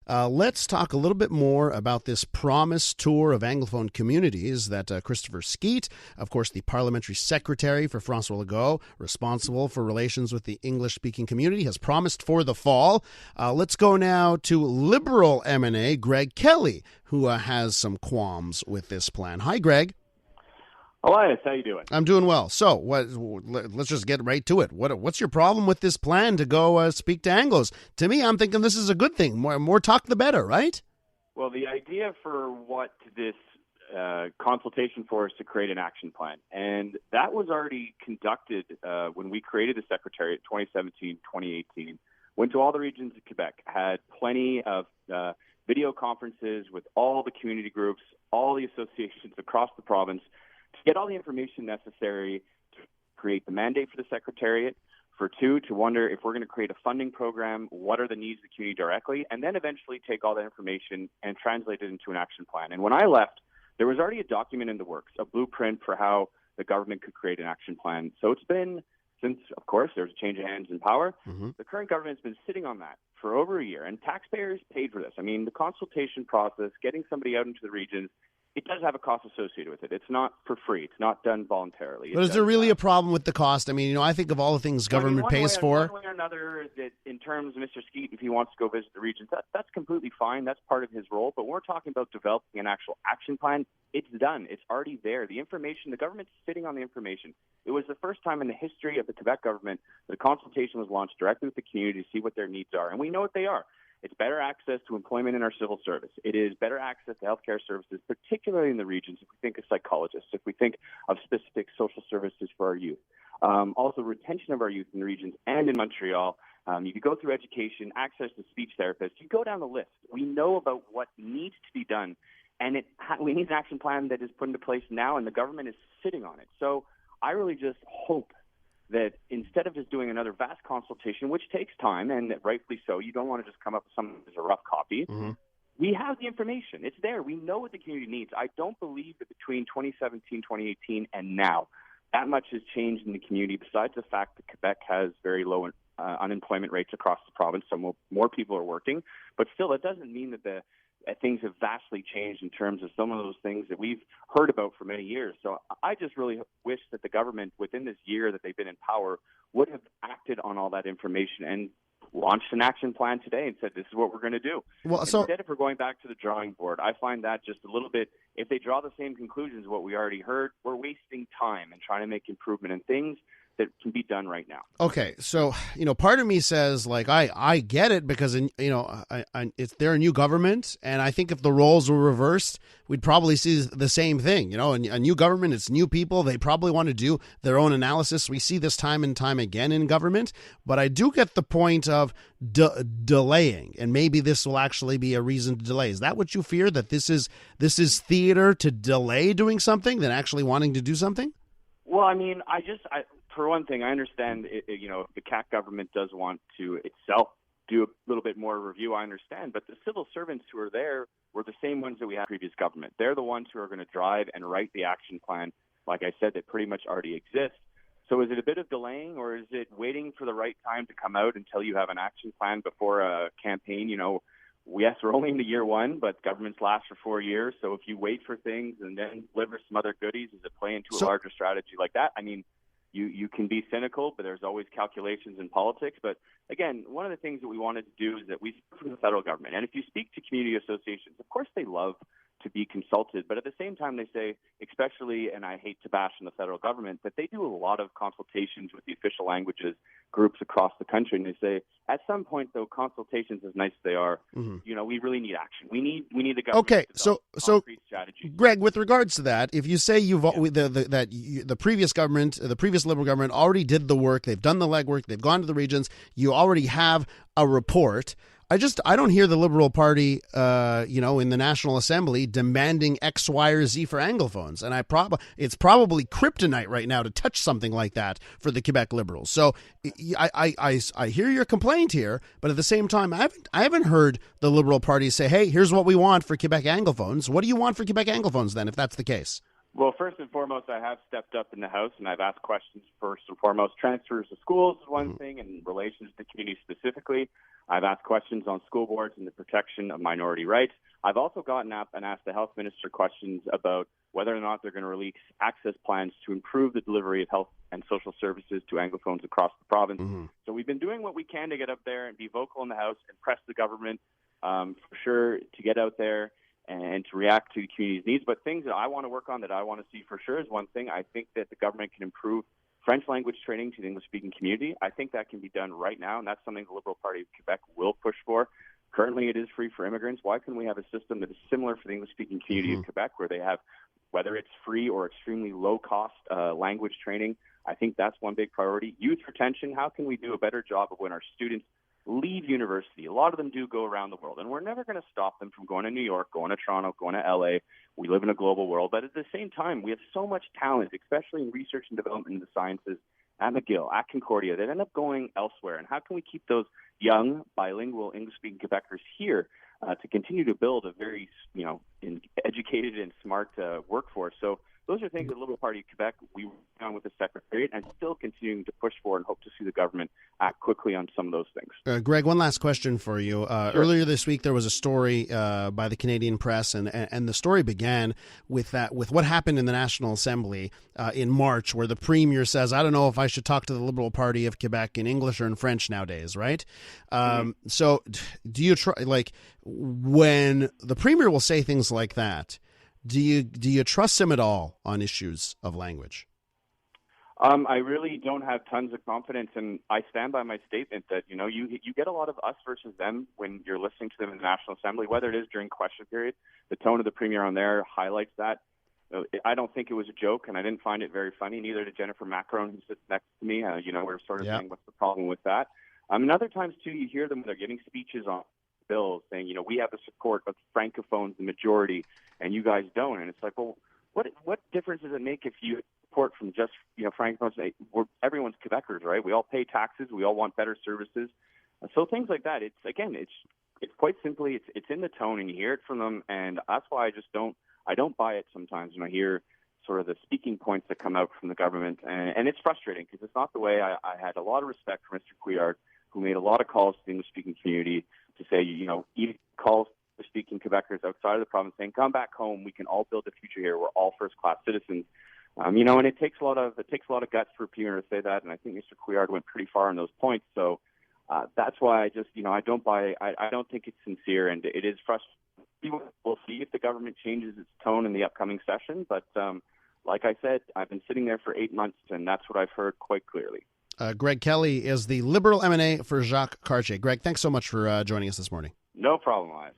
Let's talk a little bit more about this promised tour of Anglophone communities that Christopher Skeete, of course, the parliamentary secretary for François Legault, responsible for relations with the English-speaking community, has promised for the fall. Let's go now to Liberal MNA Greg Kelley, who has some qualms with this plan. Hi, Greg. Elias, how you doing? I'm doing well. So, let's just get right to it. What's your problem with this plan to go speak to Anglos? To me, I'm thinking this is a good thing. More talk, the better, right? Well, the idea for what this consultation for is to create an action plan, and that was already conducted when we created the Secretariat 2017, 2018. Went to all the regions of Quebec, had plenty of video conferences with all the community groups, all the associations across the province, to get all the information necessary to create the mandate for the Secretariat, for two, to wonder if we're going to create a funding program, what are the needs of the community directly, and then eventually take all that information and translate it into an action plan. And when I left, there was already a document in the works, a blueprint for how the government could create an action plan. So it's been, since, of course, there's a change of hands in power, the current government's been sitting on that for over a year, and taxpayers paid for this. I mean, the consultation process, getting somebody out into the regions, it does have a cost associated with it. It's not for free. It's not done voluntarily. But is there really a problem with the cost? I mean, I think of all the things government pays for. One way or another, that in terms of Mr. Skeete, if he wants to go visit the regions, that's completely fine. That's part of his role. But when we're talking about developing an actual action plan, it's done. It's already there. The information, the government's sitting on the information. It was the first time in the history of the Quebec government that a consultation was launched directly with the community to see what their needs are. And we know what they are. It's better access to employment in our civil service. It is better access to healthcare services, particularly in the regions. If we think of psychologists, if we think of specific social services for our youth, also retention of our youth in the regions and in Montreal. You could go through education, access to speech therapists. You go down the list. We know about what needs to be done, and we need an action plan that is put into place now, and the government is sitting on it. So I really just hope that instead of just doing another vast consultation, which takes time, and rightfully so, you don't want to just come up with something that's a rough copy. We have the information. It's there. We know what the community needs. I don't believe that between 2017, 2018, and now, that much has changed in the community, besides the fact that Quebec has very low unemployment rates across the province, so more people are working. But still, that doesn't mean that things have vastly changed in terms of some of those things that we've heard about for many years. So I just really wish that the government, within this year that they've been in power, would have acted on all that information and launched an action plan today and said, this is what we're going to do. Well, instead of going back to the drawing board, I find that just a little bit, if they draw the same conclusions as what we already heard, we're wasting time and trying to make improvement in things that can be done right now. Okay, so part of me says, like, I get it, because they're a new government, and I think if the roles were reversed, we'd probably see the same thing. A new government, it's new people. They probably want to do their own analysis. We see this time and time again in government, but I do get the point of delaying, and maybe this will actually be a reason to delay. Is that what you fear? That this is theater to delay doing something than actually wanting to do something? Well, I mean, for one thing, I understand, if the CAC government does want to itself do a little bit more review, I understand. But the civil servants who are there were the same ones that we had in the previous government. They're the ones who are going to drive and write the action plan, like I said, that pretty much already exists. So is it a bit of delaying, or is it waiting for the right time to come out until you have an action plan before a campaign? Yes, we're only in the year one, but governments last for 4 years. So if you wait for things and then deliver some other goodies, does it play into a larger strategy like that? I mean, you can be cynical, but there's always calculations in politics. But again, one of the things that we wanted to do is that we speak from the federal government. And if you speak to community associations, of course they love to be consulted. But at the same time, they say, especially, and I hate to bash on the federal government, that they do a lot of consultations with the official languages groups across the country. And they say, at some point, though, consultations, as nice as they are, we really need action. We need the government to develop concrete strategies. Greg, with regards to that, if you say the previous government, the previous Liberal government already did the work, they've done the legwork, they've gone to the regions, you already have a report. I don't hear the Liberal Party, in the National Assembly demanding X, Y, or Z for Anglophones, and it's probably kryptonite right now to touch something like that for the Quebec Liberals. So I hear your complaint here, but at the same time, I haven't heard the Liberal Party say, "Hey, here's what we want for Quebec Anglophones." What do you want for Quebec Anglophones then, if that's the case? Well, first and foremost, I have stepped up in the House, and I've asked questions first and foremost. Transfers to schools is one thing, and relations to community specifically. I've asked questions on school boards and the protection of minority rights. I've also gotten up and asked the health minister questions about whether or not they're going to release access plans to improve the delivery of health and social services to Anglophones across the province. So we've been doing what we can to get up there and be vocal in the House and press the government for sure to get out there and to react to the community's needs. But things that I want to work on, that I want to see for sure, is one thing. I think that the government can improve French language training to the English-speaking community. I think that can be done right now, and that's something the Liberal Party of Quebec will push for. Currently, it is free for immigrants. Why couldn't we have a system that is similar for the English-speaking community of Quebec, where they have, whether it's free or extremely low-cost language training? I think that's one big priority. Youth retention, how can we do a better job of when our students leave university? A lot of them do go around the world, and we're never going to stop them from going to New York, going to Toronto, going to LA. We live in a global world, but at the same time, we have so much talent, especially in research and development in the sciences, at McGill, at Concordia, that end up going elsewhere. And how can we keep those young, bilingual, English-speaking Quebecers here to continue to build a very, educated and smart workforce? So those are things that the Liberal Party of Quebec, we work on with the Secretariat, and still continuing to push for and hope to see the government act quickly on some of those things. Greg, one last question for you. Sure. Earlier this week, there was a story by the Canadian press, and the story began with what happened in the National Assembly in March, where the Premier says, I don't know if I should talk to the Liberal Party of Quebec in English or in French nowadays, right? So do you try, when the Premier will say things like that, do you trust him at all on issues of language? I really don't have tons of confidence, and I stand by my statement that, you get a lot of us versus them when you're listening to them in the National Assembly, whether it is during question period. The tone of the Premier on there highlights that. I don't think it was a joke, and I didn't find it very funny. Neither did Jennifer Macron, who sits next to me. We're sort of saying, what's the problem with that? And other times, too, you hear them when they're giving speeches on bills saying, we have the support of Francophones, the majority, and you guys don't. And it's like, well, what difference does it make if you support from just, Francophones? Everyone's Quebecers, right? We all pay taxes. We all want better services. So things like that, it's quite simply, it's in the tone, and you hear it from them. And that's why I don't buy it sometimes when I hear sort of the speaking points that come out from the government. And it's frustrating because it's not the way. I had a lot of respect for Mr. Couillard, who made a lot of calls to the English-speaking community to say, even calls to speaking Quebecers outside of the province saying, come back home. We can all build a future here. We're all first-class citizens. And it takes a lot of guts for a premier to say that. And I think Mr. Couillard went pretty far on those points. So that's why I just, I don't buy. I don't think it's sincere, and it is frustrating. We'll see if the government changes its tone in the upcoming session. But like I said, I've been sitting there for 8 months, and that's what I've heard quite clearly. Greg Kelley is the Liberal MNA for Jacques-Cartier. Greg, thanks so much for joining us this morning. No problem, Elias.